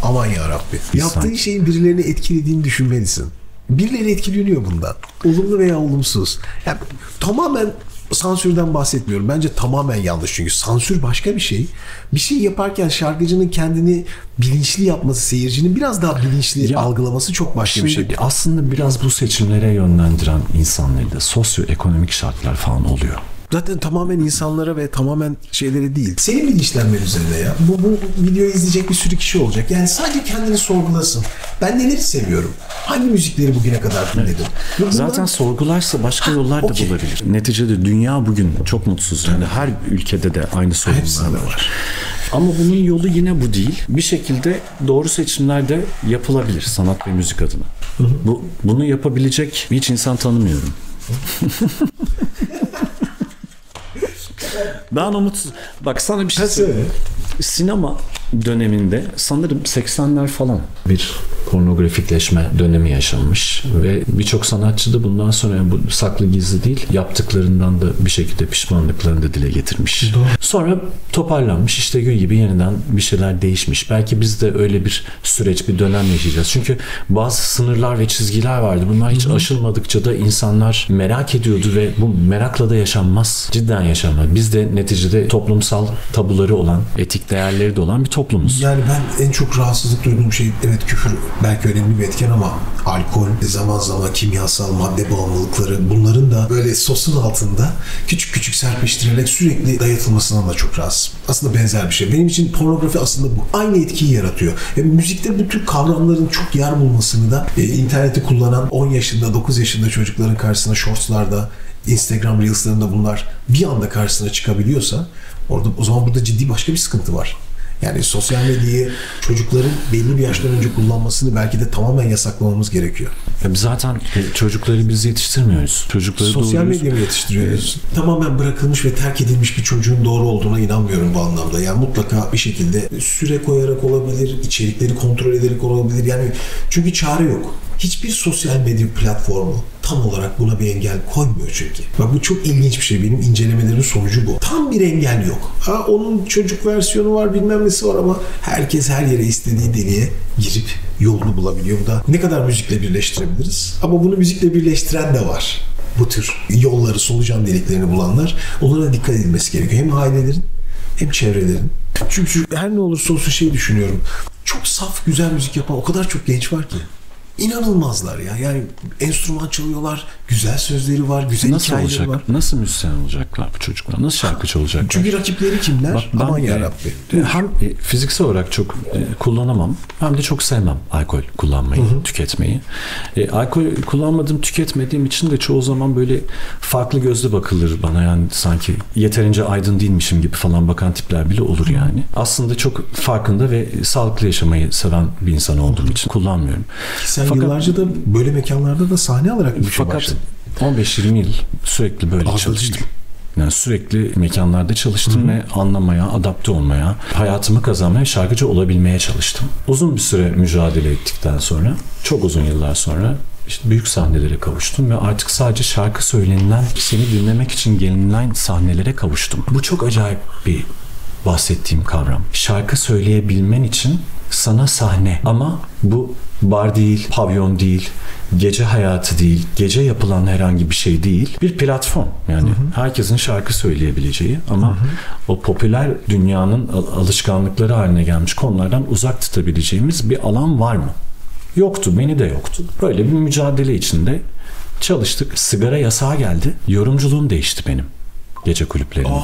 aman yarabbi. Yaptığın şeyin birilerini etkilediğini düşünmelisin. Birileri etkileniyor bundan. Olumlu veya olumsuz. Yani tamamen Sansürden bahsetmiyorum. Bence tamamen yanlış, çünkü sansür başka bir şey. Bir şey yaparken şarkıcının kendini bilinçli yapması, seyircinin biraz daha bilinçli algılaması çok başka bir şey. Aslında biraz bu seçimlere yönlendiren insanları da sosyoekonomik şartlar falan oluyor. Zaten tamamen insanlara ve tamamen şeylere değil. Senin bilinçlenmen üzerine ya. Bu videoyu izleyecek bir sürü kişi olacak. Yani sadece kendini sorgulasın. Ben neleri seviyorum? Hangi müzikleri bugüne kadar dinledim? Zaten sorgularsa başka yollar da bulabilir. Neticede dünya bugün çok mutsuz. Yani her ülkede de aynı sorunlar var. Ama bunun yolu yine bu değil. Bir şekilde doğru seçimler de yapılabilir sanat ve müzik adına. Bunu yapabilecek hiç insan tanımıyorum. Ben umutsuz. Bak sana bir şey söyleyeyim. Sinema döneminde sanırım 80'ler falan bir pornografikleşme dönemi yaşanmış ve birçok sanatçı da bundan sonra, yani bu saklı gizli değil, yaptıklarından da bir şekilde pişmanlıklarını da dile getirmiş. Doğru. Sonra toparlanmış, işte gün gibi yeniden bir şeyler değişmiş. Belki biz de öyle bir süreç, bir dönem yaşayacağız. Çünkü bazı sınırlar ve çizgiler vardı. Bunlar hiç aşılmadıkça da insanlar merak ediyordu ve bu merakla da yaşanmaz. Cidden yaşanmaz. Biz de neticede toplumsal tabuları olan, etik değerleri de olan bir toplumuz. Yani ben en çok rahatsızlık duyduğum şey, evet, küfür belki önemli bir etken ama alkol, zaman zaman kimyasal madde bağımlılıkları, bunların da böyle sosun altında küçük küçük serpiştirerek sürekli dayatılmasından da çok rahatsızım. Aslında benzer bir şey. Benim için pornografi aslında bu. Aynı etkiyi yaratıyor. Müzikte bu tür kavramların çok yer bulmasını da interneti kullanan 10 yaşında, 9 yaşında çocukların karşısına shortslarda, Instagram Reels'larında bunlar bir anda karşısına çıkabiliyorsa, orada o zaman burada ciddi başka bir sıkıntı var. Yani sosyal medyayı çocukların belli bir yaştan önce kullanmasını belki de tamamen yasaklamamız gerekiyor. Zaten çocukları biz yetiştirmiyoruz. Çocukları sosyal medyayı yetiştiriyoruz. Tamamen bırakılmış ve terk edilmiş bir çocuğun doğru olduğuna inanmıyorum bu anlamda. Yani mutlaka bir şekilde süre koyarak olabilir, içerikleri kontrol ederek olabilir. Yani çünkü çare yok. Hiçbir sosyal medya platformu tam olarak buna bir engel koymuyor çünkü. Bak bu çok ilginç bir şey. Benim incelemelerimin sonucu bu. Tam bir engel yok. Onun çocuk versiyonu var, bilmem nesi var ama herkes her yere istediği deliğe girip yolunu bulabiliyor. Bu da ne kadar müzikle birleştirebiliriz? Ama bunu müzikle birleştiren de var. Bu tür yolları, solucan deliklerini bulanlar. Onlara dikkat edilmesi gerekiyor. Hem ailelerin hem çevrelerin. Çünkü her ne olursa olsun şey düşünüyorum. Çok saf, güzel müzik yapan o kadar çok genç var ki. İnanılmazlar ya. Yani enstrüman çalıyorlar, güzel sözleri var, güzel nasıl hikayeleri olacak? var. Nasıl müzisyen olacaklar bu çocuklar? Nasıl şarkıcı olacaklar? Çünkü rakipleri kimler? Bak, aman yarabbim. Hem fiziksel olarak çok kullanamam, hem de çok sevmem alkol kullanmayı, tüketmeyi. Alkol kullanmadığım, tüketmediğim için de çoğu zaman böyle farklı gözle bakılır bana, yani sanki yeterince aydın değilmişim gibi falan bakan tipler bile olur yani. Aslında çok farkında ve sağlıklı yaşamayı seven bir insan olduğum için kullanmıyorum. Sen yıllarca da böyle mekanlarda da sahne alarak bir şey başladın. 15-20 yıl sürekli böyle çalıştım. Yani sürekli mekanlarda çalıştım ve anlamaya, adapte olmaya, hayatımı kazanmaya, şarkıcı olabilmeye çalıştım. Uzun bir süre mücadele ettikten sonra, çok uzun yıllar sonra işte büyük sahnelere kavuştum ve artık sadece şarkı söylenilen, seni dinlemek için gelinilen sahnelere kavuştum. Bu çok acayip bir bahsettiğim kavram. Şarkı söyleyebilmen için sana sahne, ama bu bar değil, pavyon değil, gece hayatı değil, gece yapılan herhangi bir şey değil. Bir platform yani. Herkesin şarkı söyleyebileceği ama o popüler dünyanın alışkanlıkları haline gelmiş konulardan uzak tutabileceğimiz bir alan var mı? Yoktu, beni de yoktu. Böyle bir mücadele içinde çalıştık. Sigara yasağı geldi. Yorumculuğum değişti benim. Gece kulüplerinde.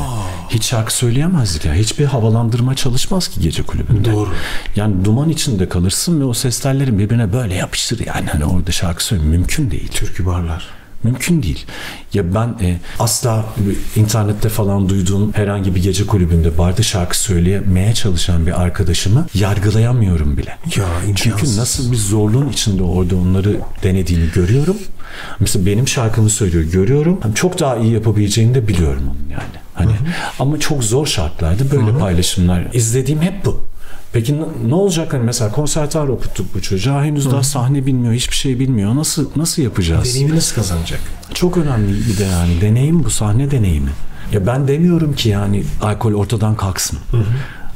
Hiç şarkı söyleyemezdik ya. Hiçbir havalandırma çalışmaz ki gece kulübünde. Doğru. Yani duman içinde kalırsın ve o ses tellerin birbirine böyle yapışır yani. Hani orada şarkı söylemek mümkün değil. Türkü barlar. Mümkün değil. Ya ben asla internette falan duyduğum herhangi bir gece kulübünde barda şarkı söyleyemeye çalışan bir arkadaşımı yargılayamıyorum bile. Ya, çünkü nasıl bir zorluğun içinde orada onları denediğini görüyorum. Mesela benim şarkımı söylüyor, görüyorum. Çok daha iyi yapabileceğini de biliyorum onun yani. Hani ama çok zor şartlarda böyle paylaşımlar izlediğim hep bu. Peki ne olacak, hani mesela konservatuar okuttuk bu çocuğa, henüz daha sahne bilmiyor, hiçbir şey bilmiyor. Nasıl yapacağız? Deneyimi nasıl kazanacak? Çok önemli bir de yani deneyim, bu sahne deneyimi. Ya ben demiyorum ki yani alkol ortadan kalksın.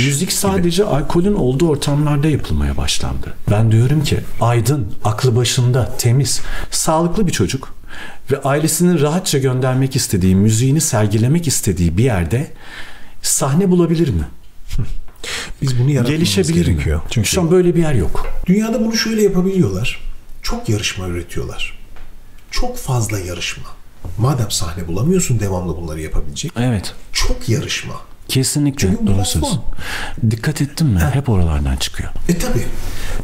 Müzik sadece alkolün olduğu ortamlarda yapılmaya başlandı. Ben diyorum ki aydın, aklı başında, temiz, sağlıklı bir çocuk ve ailesinin rahatça göndermek istediği, müziğini sergilemek istediği bir yerde sahne bulabilir mi? Biz bunu gelişebilir gerekiyor. Çünkü şu an böyle bir yer yok. Dünyada bunu şöyle yapabiliyorlar. Çok yarışma üretiyorlar. Çok fazla yarışma. Madem sahne bulamıyorsun devamlı bunları yapabilecek. Evet. Çok yarışma. Kesinlikle doğru söz. Dikkat ettin mi? Hep oralardan çıkıyor. Tabii.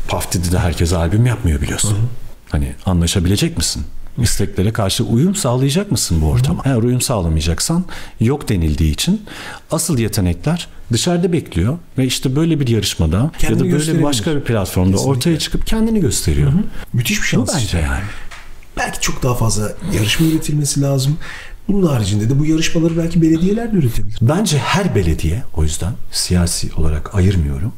Puff Daddy de herkes albüm yapmıyor biliyorsun. Hı-hı. Hani anlaşabilecek misin? İsteklere karşı uyum sağlayacak mısın bu ortama? Eğer uyum sağlamayacaksan yok denildiği için asıl yetenekler dışarıda bekliyor ve işte böyle bir yarışmada kendini ya da böyle başka bir platformda kesinlikle ortaya çıkıp kendini gösteriyor. Hı-hı. Müthiş bir şans. Bence yani. Belki çok daha fazla yarışma üretilmesi lazım. Bunun haricinde de bu yarışmaları belki belediyeler de üretebilir. Bence her belediye, o yüzden siyasi olarak ayırmıyorum,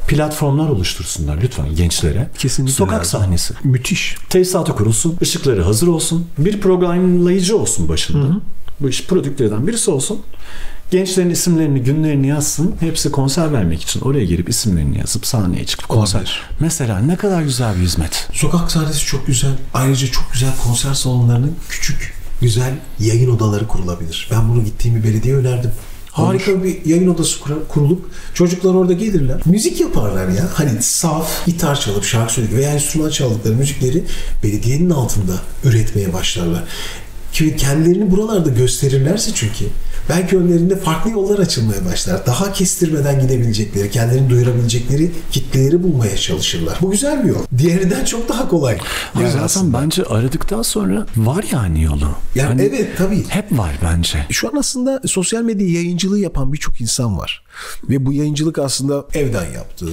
platformlar oluştursunlar lütfen gençlere. Kesinlikle sokak lazım. Sahnesi. Müthiş. Tesisatı kurulsun, ışıkları hazır olsun, bir programlayıcı olsun başında. Hı-hı. Bu iş prodüktörden birisi olsun. Gençlerin isimlerini, günlerini yazsın. Hepsi konser vermek için oraya girip isimlerini yazıp sahneye çıkıp konser. Mesela ne kadar güzel bir hizmet. Sokak sahnesi çok güzel. Ayrıca çok güzel konser salonlarının küçük, güzel yayın odaları kurulabilir. Ben bunu gittiğim bir belediye önerdim. Harika bir yayın odası kurulup çocuklar orada gelirler. Müzik yaparlar ya. Hani saf gitar çalıp şarkı söyleyip veya enstrüman çaldıkları müzikleri belediyenin altında üretmeye başlarlar. Ki kendilerini buralarda gösterirlerse çünkü belki önlerinde farklı yollar açılmaya başlar. Daha kestirmeden gidebilecekleri, kendilerini duyurabilecekleri kitleleri bulmaya çalışırlar. Bu güzel bir yol. Diğerinden çok daha kolay. Yani zaten bence aradıktan sonra var yani yolu. Yani hani evet tabii. Hep var bence. Şu an aslında sosyal medya yayıncılığı yapan birçok insan var. Ve bu yayıncılık aslında evden yaptığı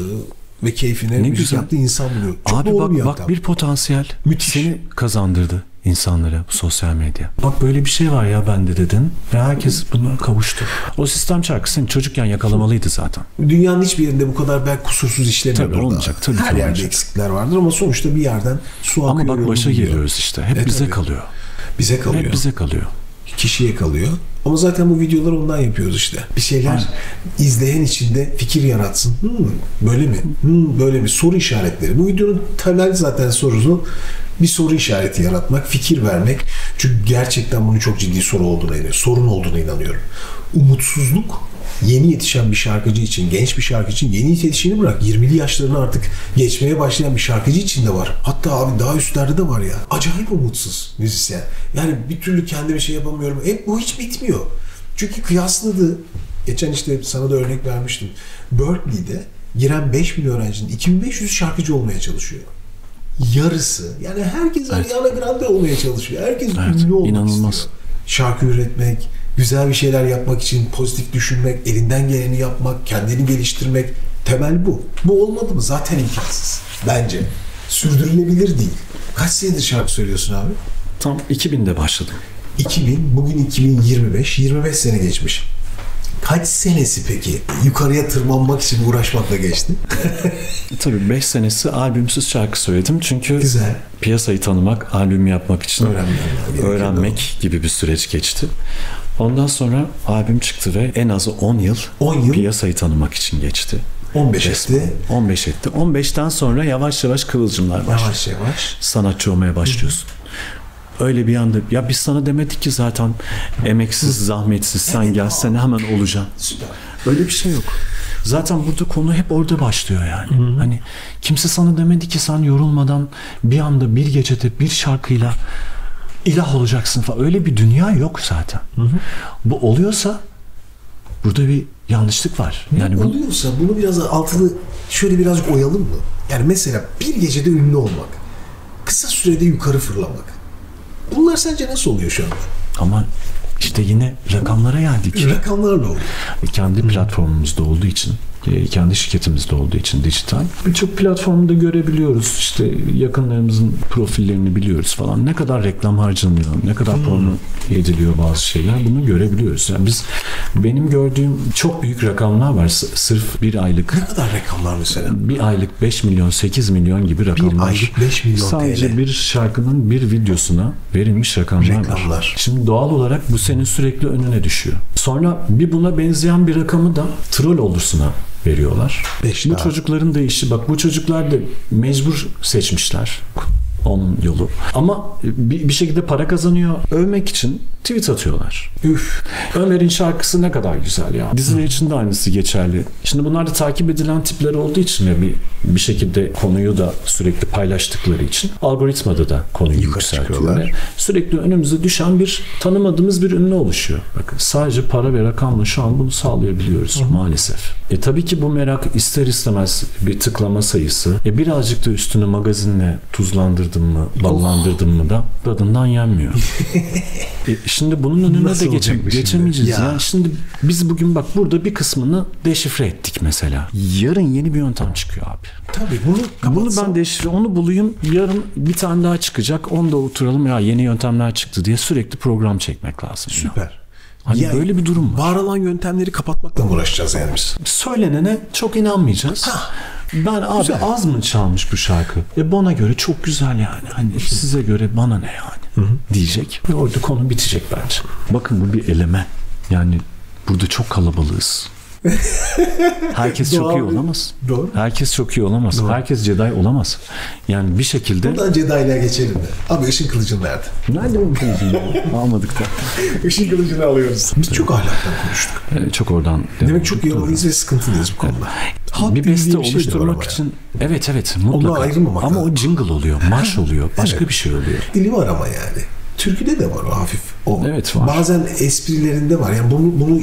ve keyfine müzik yaptığı insan buluyor. Çok abi doğru bir bak bir potansiyel müthiş seni kazandırdı insanlara sosyal medya. Bak böyle bir şey var ya bende dedin ve herkes buna kavuştu. O sistem çarkı seni çocukken yakalamalıydı zaten. Dünyanın hiçbir yerinde bu kadar belki kusursuz işlemiyor. Tabii olmayacak. Tabii her yerde olmayacak. Eksikler vardır ama sonuçta bir yerden su akıyor. Ama bak başa geliyoruz işte. Hep bize kalıyor. Bize kalıyor. Hep bize kalıyor. Kişiye kalıyor. Ama zaten bu videoları ondan yapıyoruz işte. Bir şeyler izleyen içinde fikir yaratsın. Böyle mi? Böyle mi? Soru işaretleri. Bu videonun temel zaten sorusu bir soru işareti yaratmak, fikir vermek. Çünkü gerçekten bunun çok ciddi sorun olduğuna inanıyorum. Umutsuzluk yeni yetişen bir şarkıcı için, genç bir şarkıcı için, yeni yetişeni bırak 20'li yaşlarını artık geçmeye başlayan bir şarkıcı için de var. Hatta abi daha üstlerde de var ya. Acayip umutsuz müzisyen. Yani bir türlü kendime şey yapamıyorum. Bu hiç bitmiyor. Çünkü kıyasladı. Geçen işte sana da örnek vermiştim. Berkeley'de giren 5.000 öğrencinin 2500 şarkıcı olmaya çalışıyor. Yarısı. Yani herkes Ariana Grande olmaya çalışıyor. Herkes ünlü olmak istiyor. Şarkı üretmek, güzel bir şeyler yapmak için pozitif düşünmek, elinden geleni yapmak, kendini geliştirmek. Temel bu. Bu olmadı mı? Zaten imkansız. Bence. Sürdürülebilir değil. Kaç senedir şarkı söylüyorsun abi? Tam 2000'de başladım. 2000, bugün 2025. 25 sene geçmiş. Kaç senesi peki yukarıya tırmanmak için uğraşmakla geçti? Tabii 5 senesi albümsüz şarkı söyledim. Çünkü güzel. Piyasayı tanımak, albüm yapmak için öğrenmek gibi bir süreç geçti. Ondan sonra albüm çıktı ve en az 10 yıl piyasayı tanımak için geçti. 15 etti. 15 etti. 15'ten sonra yavaş yavaş kıvılcımlar başlıyor. Yavaş yavaş. Sanatçı olmaya başlıyorsun. Öyle bir anda ya biz sana demedik ki zaten emeksiz, zahmetsiz sen gelsen hemen olacaksın. Süper. Öyle bir şey yok. Zaten burada konu hep orada başlıyor yani. Hı-hı. Hani kimse sana demedi ki sen yorulmadan bir anda bir gecede bir şarkıyla ilah olacaksın falan. Öyle bir dünya yok zaten. Hı-hı. Bu oluyorsa burada bir yanlışlık var. Yani oluyorsa bunu biraz altını şöyle birazcık oyalım mı? Yani mesela bir gecede ünlü olmak, kısa sürede yukarı fırlamak. Bunlar sence nasıl oluyor şu anda? Ama işte yine rakamlara geldik. Rakamlarla oluyor. Kendi platformumuzda olduğu için, kendi şirketimizde olduğu için dijital. Birçok platformda görebiliyoruz. İşte yakınlarımızın profillerini biliyoruz falan. Ne kadar reklam harcanıyor, ne kadar porno ediliyor bazı şeyler. Bunu görebiliyoruz. Yani benim gördüğüm çok büyük rakamlar var. Sırf bir aylık. Ne kadar rakamlar mesela? Bir aylık 5 milyon, 8 milyon gibi rakamlar. Bir aylık 5 milyon Sadece TL. bir şarkının bir videosuna verilmiş rakamlar var. Şimdi doğal olarak bu senin sürekli önüne düşüyor. Sonra bir buna benzeyen bir rakamı da troll olursun'a veriyorlar. Bu çocukların da işi, bak bu çocuklar da mecbur seçmişler. onun yolu. Ama bir şekilde para kazanıyor. Övmek için tweet atıyorlar. Üf. Ömer'in şarkısı ne kadar güzel ya. Diziler için de aynısı geçerli. Şimdi bunlar da takip edilen tipler olduğu için ve bir şekilde konuyu da sürekli paylaştıkları için algoritmada da konuyu yükseltiyorlar. Sürekli önümüze düşen bir tanımadığımız bir ünlü oluşuyor. Bakın sadece para ve rakamla şu an bunu sağlayabiliyoruz maalesef. Tabii ki bu merak ister istemez bir tıklama sayısı. Birazcık da üstünü magazinle tuzlandırdın mı, ballandırdın mı da tadından yenmiyor. Şimdi bunun önüne de geçemeyeceğiz. Yani şimdi biz bugün bak burada bir kısmını deşifre ettik mesela. Yarın yeni bir yöntem çıkıyor abi. Tabii bunu ben deşifre, onu bulayım. Yarın bir tane daha çıkacak. Onu da oturalım ya yeni yöntemler çıktı diye sürekli program çekmek lazım. Süper. Hani yani böyle bir durum var. Var olan yöntemleri kapatmakla mı uğraşacağız yani biz? Söylenene çok inanmayacağız. Ben abi güzel. Az mı çalmış bu şarkı? Bana göre çok güzel yani. Hani size göre bana ne yani? Diyecek ve orada konu bitecek bence. Bakın bu bir eleme. Yani burada çok kalabalığız. Herkes çok iyi olamaz. Doğru. Herkes çok iyi olamaz. Doğru. Herkes Jedi olamaz. Yani bir şekilde... Buradan Jedi'liğe geçelim de. Abi ışın kılıcın nerede? Nerede o kılıcın? Almadık da. Işın kılıcını alıyoruz. Biz çok ahlaktan konuştuk. Çok oradan... Demek çok yamalıyız ve sıkıntılıyız bu konuda. Bir beste oluşturmak için... Evet mutlaka. Ama o jingle oluyor, marş oluyor, başka bir şey oluyor. Dili var ama yani. Türküde de var o hafif. Evet var. Bazen esprilerinde var. Yani bunu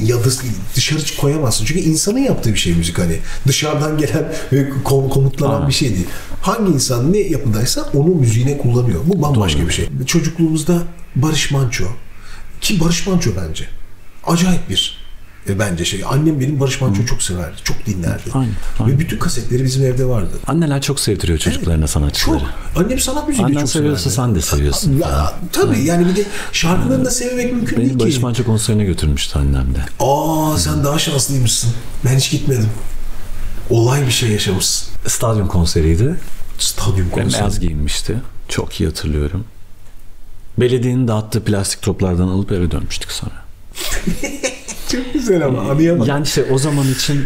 dışarı koyamazsın. Çünkü insanın yaptığı bir şey müzik hani. Dışarıdan gelen ve komutlanan bir şey değil. Hangi insan ne yapıdaysa onu müziğine kullanıyor. Bu bambaşka bir şey. Çocukluğumuzda Barış Manço. Ki Barış Manço bence acayip bir bence annem benim Barış Manço'yu çok severdi. Çok dinlerdi. Aynen. Ve bütün kasetleri bizim evde vardı. Anneler çok sevdiriyor çocuklarına sanatçıları. Çok. Annem sanat müziğini çok severdi. Annen seviyorsa sen de seviyorsun. Tabii yani bir de şarkılarını da sevmek mümkün değil ki. Beni Barış Manço konserine götürmüştü annem de. Sen daha şanslıymışsın. Ben hiç gitmedim. Olay bir şey yaşamışsın. Stadyum konseriydi. Stadyum konseri. Beyaz giyinmişti. Çok iyi hatırlıyorum. Belediyenin dağıttığı plastik toplardan alıp eve dönmüştük sonra. Çok güzel ama anlayamadım. Yani o zaman için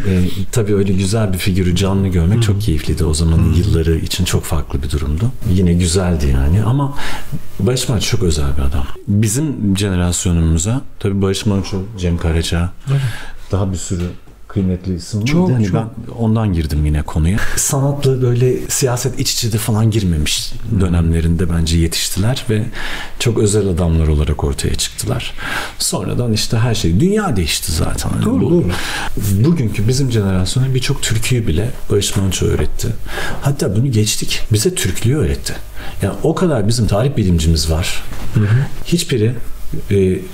tabii öyle güzel bir figürü canlı görmek çok keyifliydi. O zamanın yılları için çok farklı bir durumdu. Yine güzeldi yani ama Barış Manço çok özel bir adam. Bizim jenerasyonumuza tabii Barış Manço, Cem Karaca, daha bir sürü kıymetli isim var. Çok. Ben ondan girdim yine konuya. Sanatla böyle siyaset iç içe de falan girmemiş dönemlerinde bence yetiştiler ve çok özel adamlar olarak ortaya çıktılar. Sonradan işte her şey, dünya değişti zaten. Doğru. Bugünkü bizim jenerasyona birçok türküyü bile Barış Manço öğretti. Hatta bunu geçtik. Bize Türklüğü öğretti. Yani o kadar bizim tarih bilimcimiz var. Hiçbiri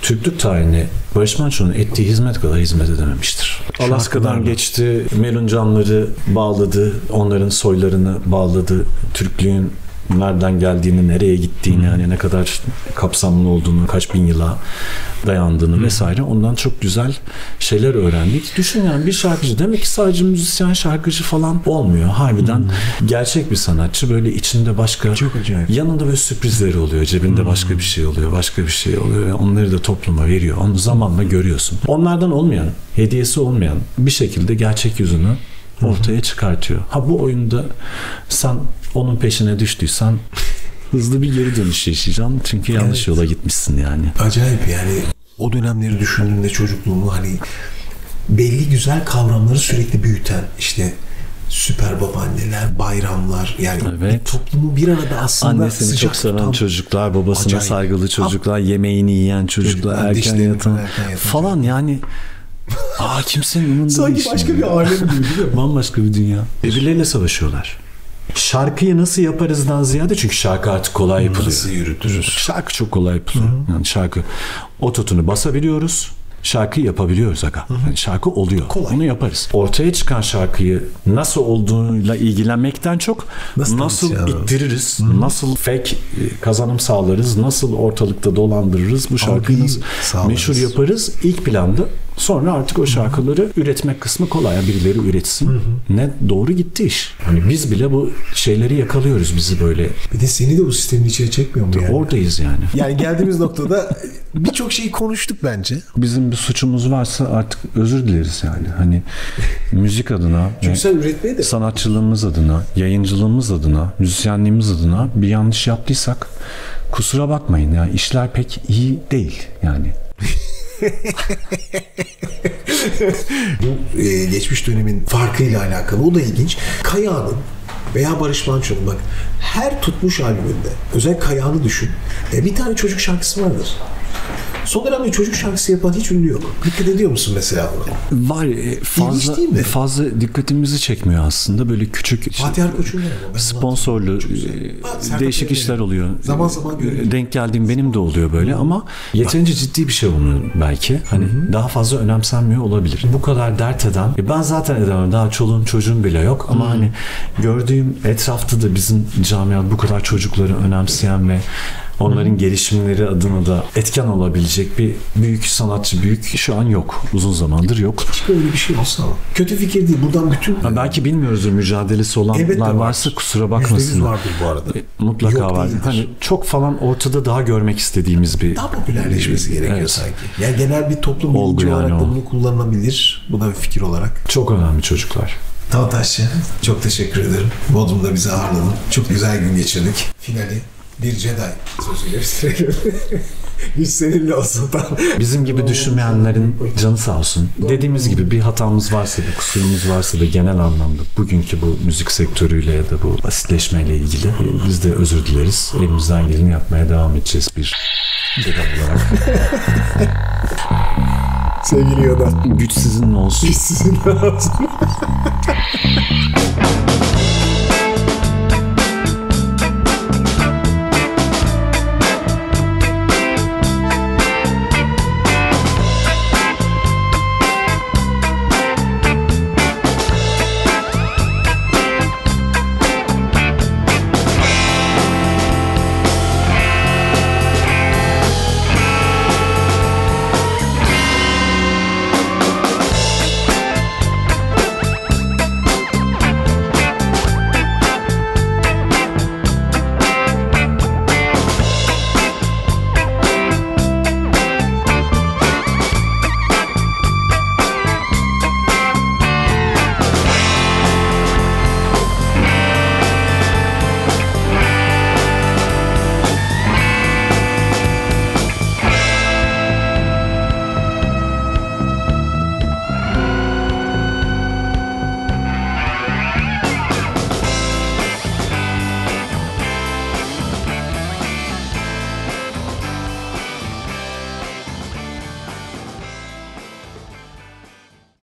Türklük tarihine Barış Manço'nun ettiği hizmet kadar hizmet edememiştir. Alaska'dan geçti, Meluncanları bağladı, onların soylarını bağladı, Türklüğün nereden geldiğini, nereye gittiğini, yani ne kadar kapsamlı olduğunu, kaç bin yıla dayandığını vesaire, ondan çok güzel şeyler öğrendik. Düşün yani bir şarkıcı demek ki sadece müzisyen, şarkıcı falan olmuyor. Harbiden gerçek bir sanatçı, böyle içinde başka, yanında böyle sürprizleri oluyor, cebinde başka bir şey oluyor, başka bir şey oluyor ve onları da topluma veriyor. Onu zamanla görüyorsun. Onlardan olmayan, hediyesi olmayan bir şekilde gerçek yüzünü ortaya çıkartıyor. Bu oyunda sen onun peşine düştüysen hızlı bir geri dönüş yaşayacaksın. Çünkü yanlış yola gitmişsin yani. Acayip yani. O dönemleri düşündüğümde çocukluğumu hani belli güzel kavramları sürekli büyüten işte süper babaanneler, bayramlar, yani toplumu bir arada aslında annesini çok seven çocuklar, babasına saygılı çocuklar, yemeğini yiyen çocuklar, erken yatan falan yani. Kimsenin umurunda değil. Sanki başka bir alem gibi değil mi? Bambaşka bir dünya. Birbirleriyle savaşıyorlar. Şarkıyı nasıl yaparızdan ziyade, çünkü şarkı artık kolay yapılıyor. Nasıl yürütürüz? Şarkı çok kolay yapılıyor. Yani şarkı ototunu basabiliyoruz. Şarkıyı yapabiliyoruz aga. Yani şarkı oluyor. Kolay. Onu yaparız. Ortaya çıkan şarkıyı nasıl olduğuyla ilgilenmekten çok nasıl ittiririz, nasıl fake kazanım sağlarız, nasıl ortalıkta dolandırırız, bu şarkıyı nasıl meşhur yaparız ilk planda. Sonra artık o şarkıları üretmek kısmı kolay. Birileri üretsin. Ne doğru gitti iş. Hani biz bile bu şeyleri yakalıyoruz, bizi böyle. Bir de seni de bu sistemin içine çekmiyor mu yani? Oradayız yani. Yani geldiğimiz noktada birçok şeyi konuştuk bence. Bizim bir suçumuz varsa artık özür dileriz yani. Hani müzik adına, çünkü sen üretmeye de, sanatçılığımız adına, yayıncılığımız adına, müzisyenliğimiz adına bir yanlış yaptıysak kusura bakmayın ya, işler pek iyi değil yani. Bu geçmiş dönemin farkıyla alakalı. O da ilginç. Kayağı'nın veya Barış Manço'nun, bak, her tutmuş albümünde, özel Kayağı'nı düşün, bir tane çocuk şarkısı vardır. Son dönemde çocuk şarkısı yapan hiç ünlü yok. Dikkat ediyor musun mesela buna? Var, fazla dikkatimizi çekmiyor aslında. Böyle küçük Fatih Erkoç'un sponsorlu değişik işler oluyor. Zaman zaman denk geldiğim benim de oluyor böyle, ama yeterince ciddi bir şey olmuyor belki. Hani daha fazla önemsenmiyor olabilir. Bu kadar dert eden, ben zaten edemem, daha çoluğum çocuğum bile yok, ama hani gördüğüm etrafta da bizim camiada bu kadar çocukları önemseyen ve onların gelişimleri adına da etken olabilecek bir büyük sanatçı, şu an yok. Uzun zamandır yok. Keşke öyle bir şey olsa. Kötü fikir değil. Buradan bütün... belki bilmiyoruzdur, mücadelesi olanlar varsa kusura bakmasınlar. %100 vardır bu arada. Mutlaka vardır. Hani çok falan ortada daha görmek istediğimiz bir... Daha popülerleşmesi gerekiyor sanki. Yani genel bir toplum bilinci olarak da bunu kullanılabilir. Bu da bir fikir olarak. Çok önemli çocuklar. Tavtaşçı, çok teşekkür ederim. Bodrum'da bizi ağırladın. Çok güzel gün geçirdik. Finali bir Jedi sözüyle bitirelim. Biz seninle olsun. Bizim gibi düşünmeyenlerin canı sağ olsun. Dediğimiz gibi bir hatamız varsa, bir kusurumuz varsa da genel anlamda bugünkü bu müzik sektörüyle ya da bu basitleşmeyle ilgili biz de özür dileriz. Elimizden geleni yapmaya devam edeceğiz bir Jedi olarak. Sevgili Yoda. Güç sizinle olsun. Güç sizinle olsun.